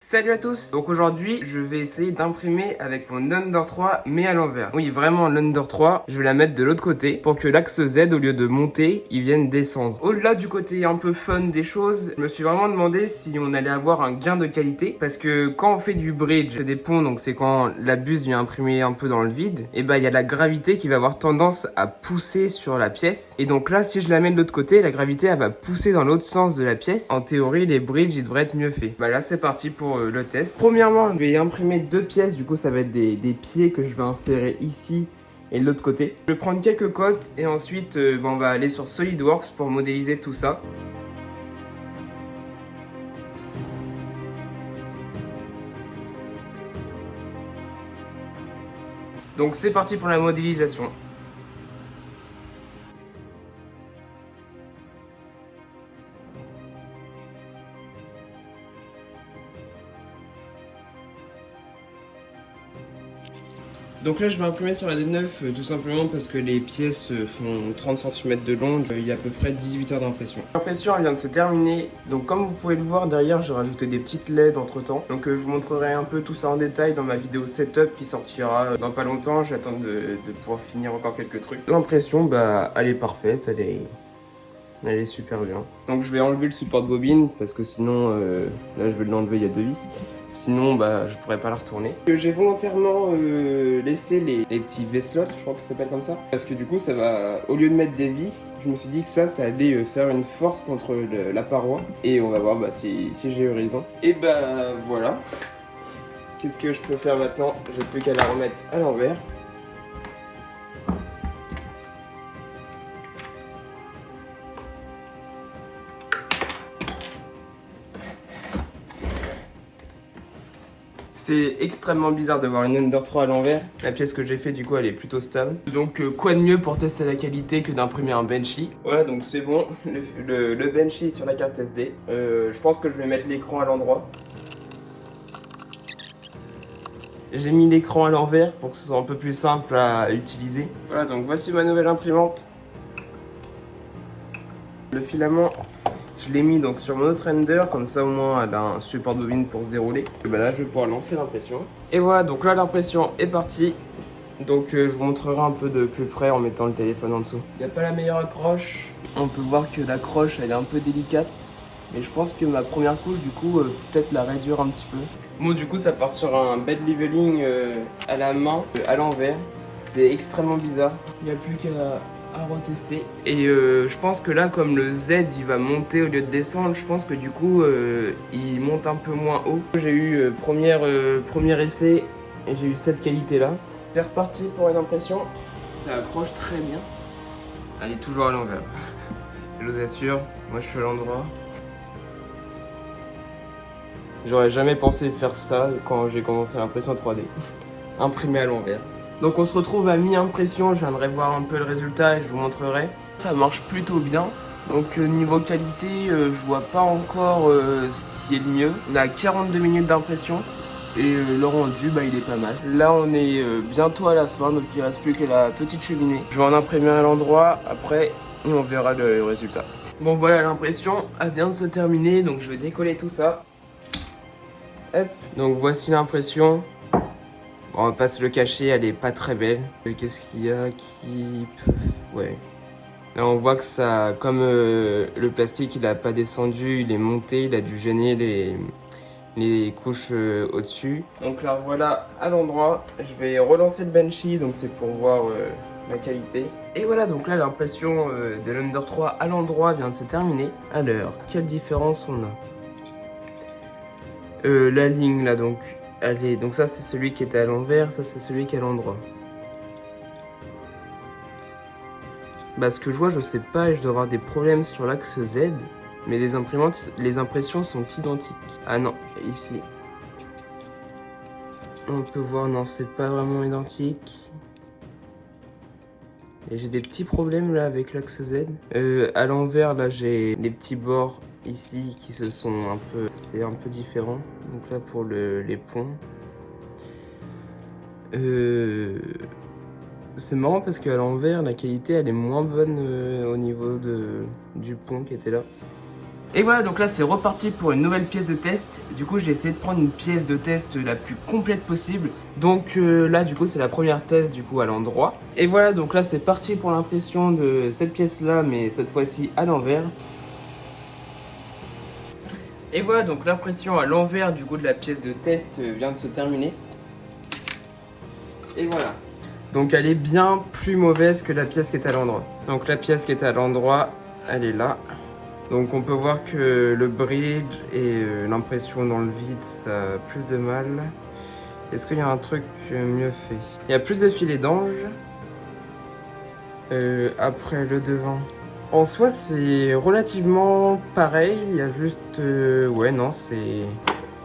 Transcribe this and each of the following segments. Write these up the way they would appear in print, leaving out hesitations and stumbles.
Salut à tous. Donc aujourd'hui je vais essayer d'imprimer avec mon Under 3 mais à l'envers. Oui, vraiment l'Under 3, je vais la mettre de l'autre côté pour que l'axe Z, au lieu de monter, il vienne descendre. Au-delà du côté un peu fun des choses, je me suis vraiment demandé si on allait avoir un gain de qualité, parce que quand on fait du bridge, c'est des ponts, donc c'est quand la buse vient imprimer un peu dans le vide, et bah il y a la gravité qui va avoir tendance à pousser sur la pièce. Et donc là, si je la mets de l'autre côté, la gravité elle va pousser dans l'autre sens de la pièce. En théorie, les bridges ils devraient être mieux faits. Bah là c'est parti pour le test. Premièrement, je vais imprimer deux pièces, du coup ça va être des pieds que je vais insérer ici et de l'autre côté. Je vais prendre quelques cotes et ensuite on va aller sur SolidWorks pour modéliser tout ça. Donc c'est parti pour la modélisation. Donc là je vais imprimer sur la D9 tout simplement parce que les pièces font 30 cm de long, il y a à peu près 18 heures d'impression. L'impression elle vient de se terminer, donc comme vous pouvez le voir derrière j'ai rajouté des petites LED entre temps. Donc je vous montrerai un peu tout ça en détail dans ma vidéo setup qui sortira dans pas longtemps, j'attends de pouvoir finir encore quelques trucs. L'impression bah elle est parfaite, elle est super bien. Donc je vais enlever le support de bobine parce que sinon, là je vais l'enlever, il y a deux vis. Sinon bah je pourrais pas la retourner. J'ai volontairement laissé les petits V-slots, je crois que ça s'appelle comme ça. Parce que du coup ça va, au lieu de mettre des vis, je me suis dit que ça allait faire une force contre la paroi. Et on va voir bah, si j'ai eu raison. Et bah voilà. Qu'est-ce que je peux faire maintenant? J'ai plus qu'à la remettre à l'envers. C'est extrêmement bizarre de voir une Under 3 à l'envers. La pièce que j'ai fait du coup elle est plutôt stable. Donc quoi de mieux pour tester la qualité que d'imprimer un Benchy. Voilà, donc c'est bon, le Benchy sur la carte SD. Je pense que je vais mettre l'écran à l'endroit. J'ai mis l'écran à l'envers pour que ce soit un peu plus simple à utiliser. Voilà, donc voici ma nouvelle imprimante. Le filament, je l'ai mis donc sur mon autre Ender, comme ça au moins elle a un support de bobine pour se dérouler. Et ben là je vais pouvoir lancer l'impression. Et voilà, donc là l'impression est partie. Donc je vous montrerai un peu de plus près en mettant le téléphone en dessous. Il n'y a pas la meilleure accroche. On peut voir que l'accroche elle est un peu délicate. Mais je pense que ma première couche du coup, faut peut-être la réduire un petit peu. Bon du coup ça part sur un bed leveling à la main, à l'envers. C'est extrêmement bizarre. Il n'y a plus qu'à retester. Et je pense que là comme le Z il va monter au lieu de descendre, je pense que du coup il monte un peu moins haut. J'ai eu premier essai et j'ai eu cette qualité là. C'est reparti pour une impression. Ça accroche très bien. Elle est toujours à l'envers. Je vous assure, moi je suis à l'endroit. J'aurais jamais pensé faire ça quand j'ai commencé l'impression 3D. Imprimer à l'envers. Donc on se retrouve à mi-impression, je viendrai voir un peu le résultat et je vous montrerai. Ça marche plutôt bien. Donc niveau qualité, je vois pas encore ce qui est le mieux. On a 42 minutes d'impression et le rendu bah, il est pas mal. Là on est bientôt à la fin, donc il reste plus que la petite cheminée. Je vais en imprimer à l'endroit, après on verra le résultat. Bon voilà, l'impression elle vient de se terminer, donc je vais décoller tout ça. Hop. Donc voici l'impression. On va pas se le cacher, elle est pas très belle. Qu'est-ce qu'il y a qui... Ouais. Là on voit que ça, comme le plastique il a pas descendu, il est monté, il a dû gêner les couches au-dessus. Donc là voilà à l'endroit. Je vais relancer le Benchy, donc c'est pour voir la qualité. Et voilà, donc là l'impression de l'Under 3 à l'endroit vient de se terminer. Alors, quelle différence on a? La ligne là donc, allez, donc ça c'est celui qui était à l'envers, ça c'est celui qui est à l'endroit. Bah ce que je vois je sais pas, je dois avoir des problèmes sur l'axe Z, mais les impressions sont identiques. Ah non, ici. On peut voir, non c'est pas vraiment identique. Et j'ai des petits problèmes là avec l'axe Z. À l'envers là j'ai les petits bords ici qui se sont un peu, c'est un peu différent. Donc là pour les ponts. C'est marrant parce qu'à l'envers la qualité elle est moins bonne au niveau du pont qui était là. Et voilà, donc là c'est reparti pour une nouvelle pièce de test. Du coup j'ai essayé de prendre une pièce de test la plus complète possible. Donc là du coup c'est la première test du coup à l'endroit. Et voilà, donc là c'est parti pour l'impression de cette pièce là, mais cette fois-ci à l'envers. Et voilà, donc l'impression à l'envers du coup de la pièce de test vient de se terminer. Et voilà. Donc elle est bien plus mauvaise que la pièce qui est à l'endroit. Donc la pièce qui est à l'endroit, elle est là. Donc on peut voir que le bridge et l'impression dans le vide, ça a plus de mal. Est-ce qu'il y a un truc mieux fait? Il y a plus de filets d'ange. Après le devant. En soi c'est relativement pareil, il y a juste... ouais non c'est...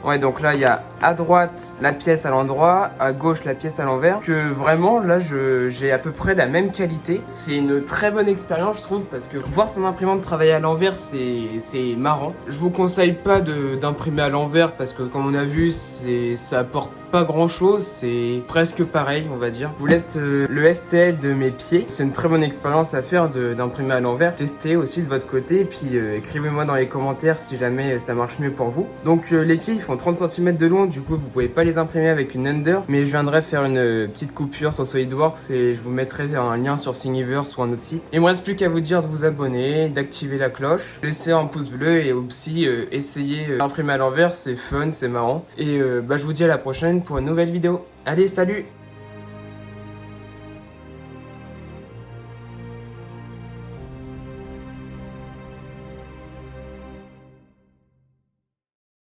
Ouais, donc là, il y a à droite la pièce à l'endroit, à gauche la pièce à l'envers. Que vraiment, là, j'ai à peu près la même qualité. C'est une très bonne expérience, je trouve, parce que voir son imprimante travailler à l'envers, c'est marrant. Je vous conseille pas d'imprimer à l'envers parce que, comme on a vu, ça apporte pas grand chose, c'est presque pareil on va dire. Je vous laisse le STL de mes pieds. C'est une très bonne expérience à faire d'imprimer à l'envers. Testez aussi de votre côté et puis écrivez-moi dans les commentaires si jamais ça marche mieux pour vous. Donc les pieds ils font 30 cm de long, du coup vous pouvez pas les imprimer avec une Under, mais je viendrai faire une petite coupure sur SolidWorks et je vous mettrai un lien sur Thingiverse ou un autre site. Il me reste plus qu'à vous dire de vous abonner, d'activer la cloche, laisser un pouce bleu et aussi essayer d'imprimer à l'envers, c'est fun, c'est marrant. Et je vous dis à la prochaine pour une nouvelle vidéo. Allez, salut!